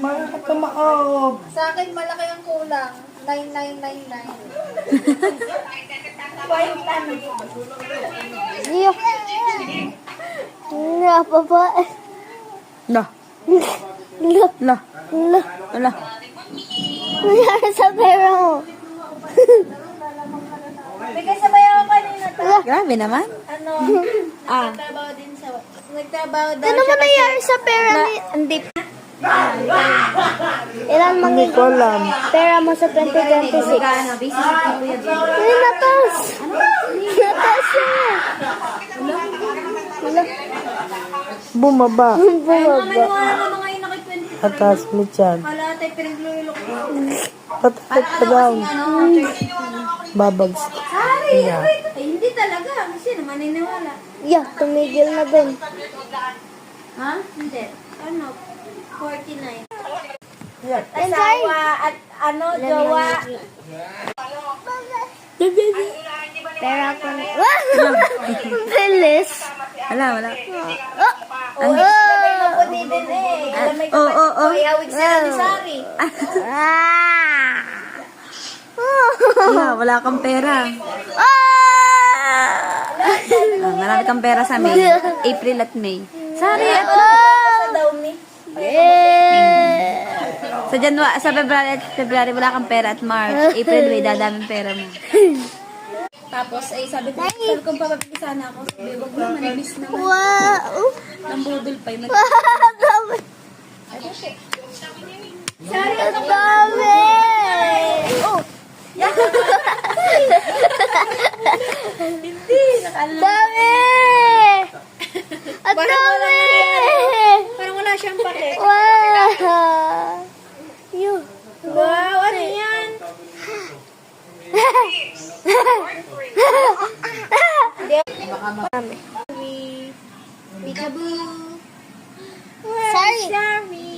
Malaki ka maob. Sa akin, malaki ang kulang. 9999. Iyo. Nga, papa. La. La. La. La. Ala. Nangyari sa pera mo. Bigay sa bayaw ko kanina to. Grabe naman. Ano? Ah. Nagtrabaho din sa... Nagtrabaho daw Ano mo nangyari sa pera ni... Hindi. Ilan Hindi ko alam. pera mo sa 2026? Ay, natas! Natas siya! Wala. Bumaba. Bumaba. Maniwala na mga inakit 20. Atas mo dyan. Hala, tayo pinaglulok ko. Patakot ka down. Ano? Babags. Sorry! Yeah. Ay, hindi talaga. Kasi naman maniniwala. Yeah, tumigil na dun. Ha? Hindi. Ano? 49. Yan. Asawa at ano, jowa. Pera ko na. Bilis! Wala, wala. Oh! Sabay mo po din eh. Lamay ko pa. Ihawig sa Sari. Ah! Wala, wala kang pera. Marami kang pera sa May. April at May. Sorry, Sa Downy. Sa January, sa February wala kang pera at March. April, May, dadaming pera mo. Tapos, ay sabi ko kung papapili sana ako. Sabi, wag mo, manibis naman. Wow! Nambudol pa yung Dami! Ang dami! Oh! Hindi! Dami! Ang dami! Parang wala siyang pake. Wow! Yun. Wow! Ano yan? Dami. Peekaboo! Sorry. Sorry!